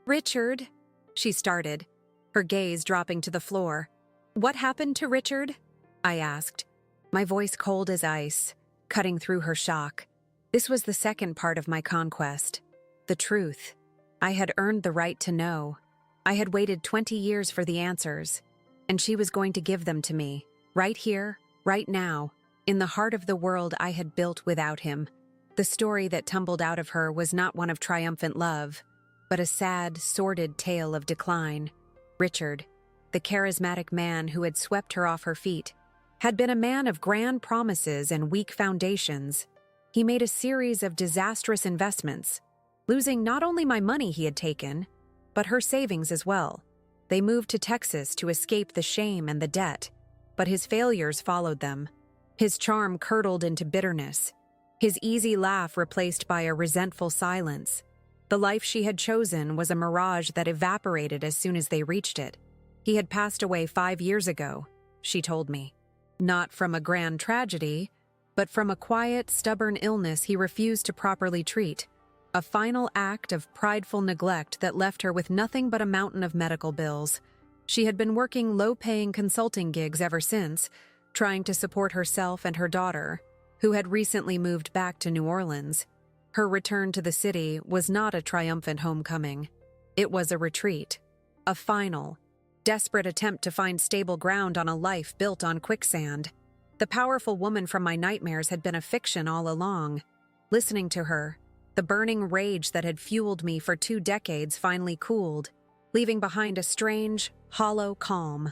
"Richard," she started, her gaze dropping to the floor. "What happened to Richard?" I asked, my voice cold as ice, cutting through her shock. This was the second part of my conquest. The truth. I had earned the right to know. I had waited 20 years for the answers, and she was going to give them to me, right here, right now, in the heart of the world I had built without him. The story that tumbled out of her was not one of triumphant love, but a sad, sordid tale of decline. Richard, the charismatic man who had swept her off her feet, had been a man of grand promises and weak foundations. He made a series of disastrous investments, losing not only my money he had taken, but her savings as well. They moved to Texas to escape the shame and the debt, but his failures followed them. His charm curdled into bitterness, his easy laugh replaced by a resentful silence. The life she had chosen was a mirage that evaporated as soon as they reached it. He had passed away 5 years ago, she told me. Not from a grand tragedy, but from a quiet, stubborn illness he refused to properly treat. A final act of prideful neglect that left her with nothing but a mountain of medical bills. She had been working low-paying consulting gigs ever since, trying to support herself and her daughter, who had recently moved back to New Orleans. Her return to the city was not a triumphant homecoming. It was a retreat, a final, desperate attempt to find stable ground on a life built on quicksand. The powerful woman from my nightmares had been a fiction all along. Listening to her, the burning rage that had fueled me for 2 decades finally cooled, leaving behind a strange, hollow calm.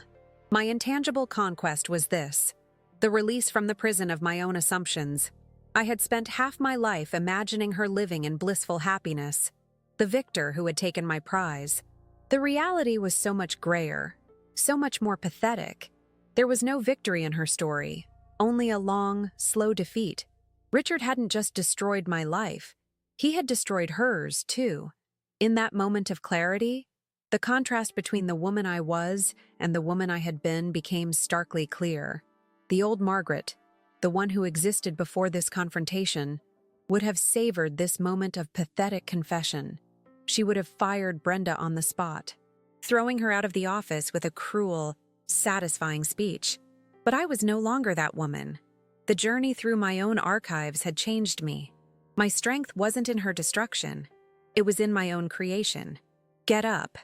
My intangible conquest was this: the release from the prison of my own assumptions. I had spent half my life imagining her living in blissful happiness, the victor who had taken my prize. The reality was so much grayer, so much more pathetic. There was no victory in her story, only a long, slow defeat. Richard hadn't just destroyed my life, he had destroyed hers, too. In that moment of clarity, the contrast between the woman I was and the woman I had been became starkly clear. The old Margaret, the one who existed before this confrontation, would have savored this moment of pathetic confession. She would have fired Brenda on the spot, throwing her out of the office with a cruel, satisfying speech. But I was no longer that woman. The journey through my own archives had changed me. My strength wasn't in her destruction. It was in my own creation. "Get up,"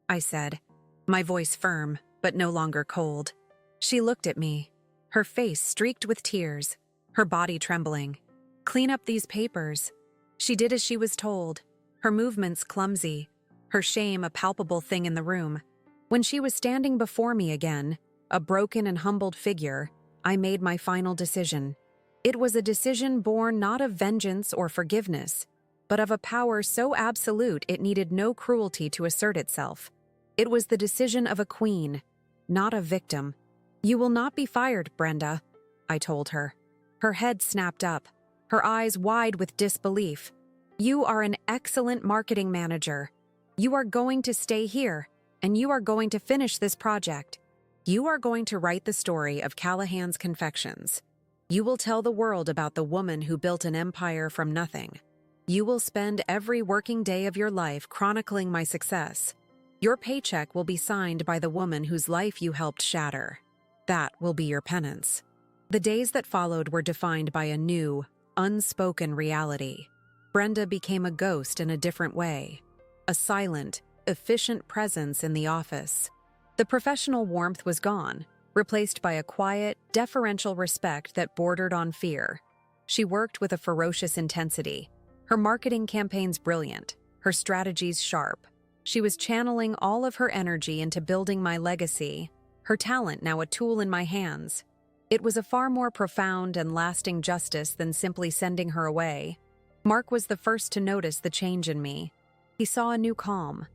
I said, my voice firm, but no longer cold. She looked at me, her face streaked with tears, her body trembling. "Clean up these papers." She did as she was told, her movements clumsy, her shame a palpable thing in the room. When she was standing before me again, a broken and humbled figure, I made my final decision. It was a decision born not of vengeance or forgiveness, but of a power so absolute it needed no cruelty to assert itself. It was the decision of a queen, not a victim. "You will not be fired, Brenda," I told her. Her head snapped up, her eyes wide with disbelief. "You are an excellent marketing manager. You are going to stay here, and you are going to finish this project. You are going to write the story of Callahan's Confections. You will tell the world about the woman who built an empire from nothing. You will spend every working day of your life chronicling my success. Your paycheck will be signed by the woman whose life you helped shatter." That will be your penance. The days that followed were defined by a new, unspoken reality. Brenda became a ghost in a different way, a silent, efficient presence in the office. The professional warmth was gone, replaced by a quiet, deferential respect that bordered on fear. She worked with a ferocious intensity. Her marketing campaigns brilliant, her strategies sharp. She was channeling all of her energy into building my legacy, her talent now a tool in my hands. It was a far more profound and lasting justice than simply sending her away. Mark was the first to notice the change in me. He saw a new calm,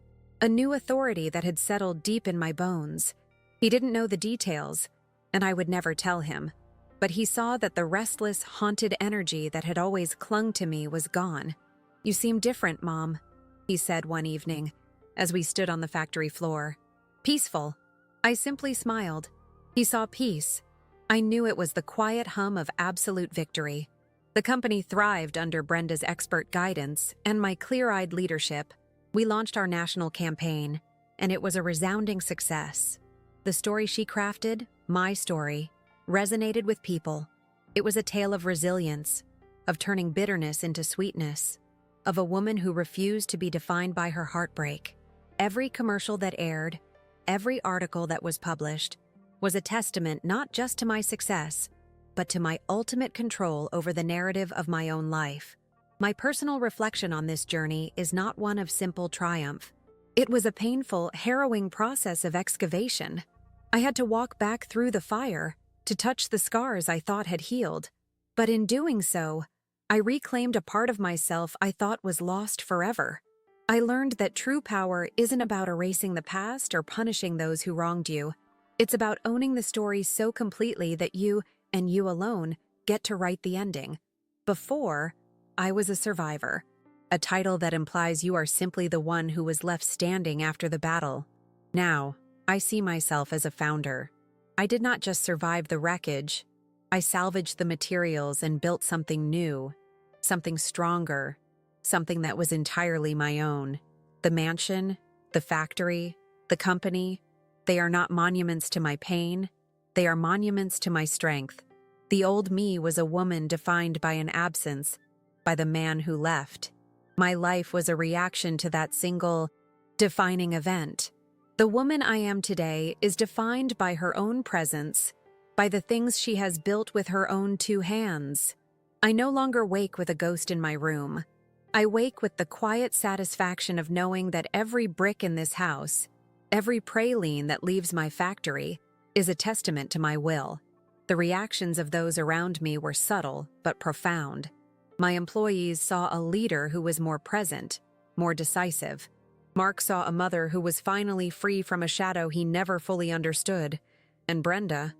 a new authority that had settled deep in my bones. He didn't know the details, and I would never tell him, but he saw that the restless, haunted energy that had always clung to me was gone. "You seem different, Mom," he said one evening, as we stood on the factory floor. "Peaceful." I simply smiled. He saw peace. I knew it was the quiet hum of absolute victory. The company thrived under Brenda's expert guidance and my clear-eyed leadership. We launched our national campaign, and it was a resounding success. The story she crafted, my story, resonated with people. It was a tale of resilience, of turning bitterness into sweetness, of a woman who refused to be defined by her heartbreak. Every commercial that aired, every article that was published, was a testament not just to my success, but to my ultimate control over the narrative of my own life. My personal reflection on this journey is not one of simple triumph. It was a painful, harrowing process of excavation. I had to walk back through the fire, to touch the scars I thought had healed. But in doing so, I reclaimed a part of myself I thought was lost forever. I learned that true power isn't about erasing the past or punishing those who wronged you. It's about owning the story so completely that you, and you alone, get to write the ending. Before, I was a survivor, a title that implies you are simply the one who was left standing after the battle. Now, I see myself as a founder. I did not just survive the wreckage. I salvaged the materials and built something new, something stronger, something that was entirely my own. The mansion, the factory, the company, they are not monuments to my pain. They are monuments to my strength. The old me was a woman defined by an absence, by the man who left. My life was a reaction to that single, defining event. The woman I am today is defined by her own presence, by the things she has built with her own two hands. I no longer wake with a ghost in my room. I wake with the quiet satisfaction of knowing that every brick in this house, every praline that leaves my factory, is a testament to my will. The reactions of those around me were subtle but profound. My employees saw a leader who was more present, more decisive. Mark saw a mother who was finally free from a shadow he never fully understood. And Brenda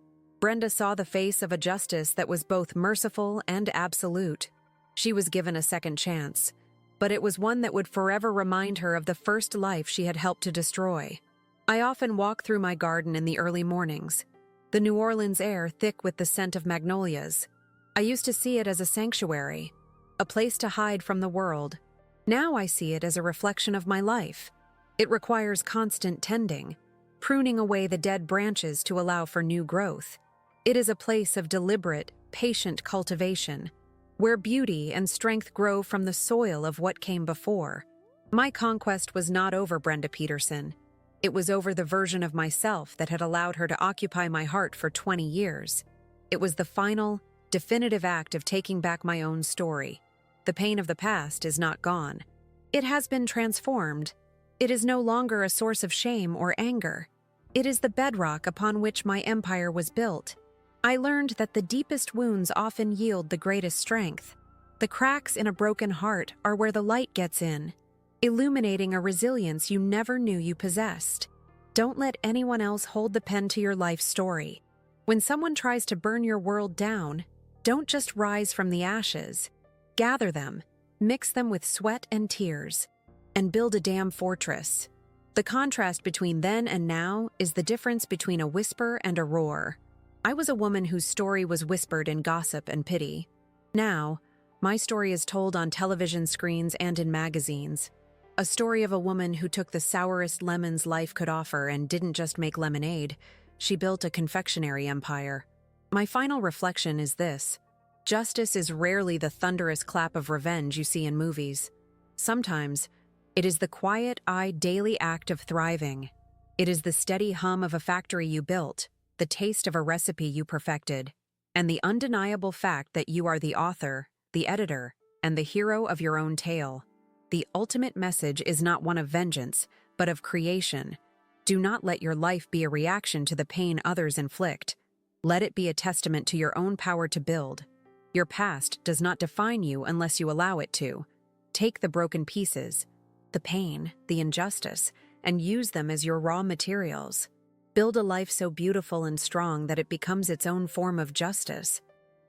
saw the face of a justice that was both merciful and absolute. She was given a second chance, but it was one that would forever remind her of the first life she had helped to destroy. I often walk through my garden in the early mornings, the New Orleans air thick with the scent of magnolias. I used to see it as a sanctuary, a place to hide from the world. Now I see it as a reflection of my life. It requires constant tending, pruning away the dead branches to allow for new growth. It is a place of deliberate, patient cultivation, where beauty and strength grow from the soil of what came before. My conquest was not over Brenda Peterson. It was over the version of myself that had allowed her to occupy my heart for 20 years. It was the final, definitive act of taking back my own story. The pain of the past is not gone. It has been transformed. It is no longer a source of shame or anger. It is the bedrock upon which my empire was built. I learned that the deepest wounds often yield the greatest strength. The cracks in a broken heart are where the light gets in, illuminating a resilience you never knew you possessed. Don't let anyone else hold the pen to your life story. When someone tries to burn your world down, don't just rise from the ashes. Gather them, mix them with sweat and tears, and build a damn fortress. The contrast between then and now is the difference between a whisper and a roar. I was a woman whose story was whispered in gossip and pity. Now, my story is told on television screens and in magazines. A story of a woman who took the sourest lemons life could offer and didn't just make lemonade. she built a confectionery empire. My final reflection is this: justice is rarely the thunderous clap of revenge you see in movies. Sometimes, it is the quiet-eyed daily act of thriving. It is the steady hum of a factory you built, the taste of a recipe you perfected, and the undeniable fact that you are the author, the editor, and the hero of your own tale. The ultimate message is not one of vengeance, but of creation. Do not let your life be a reaction to the pain others inflict. Let it be a testament to your own power to build. Your past does not define you unless you allow it to. Take the broken pieces, the pain, the injustice, and use them as your raw materials. Build a life so beautiful and strong that it becomes its own form of justice.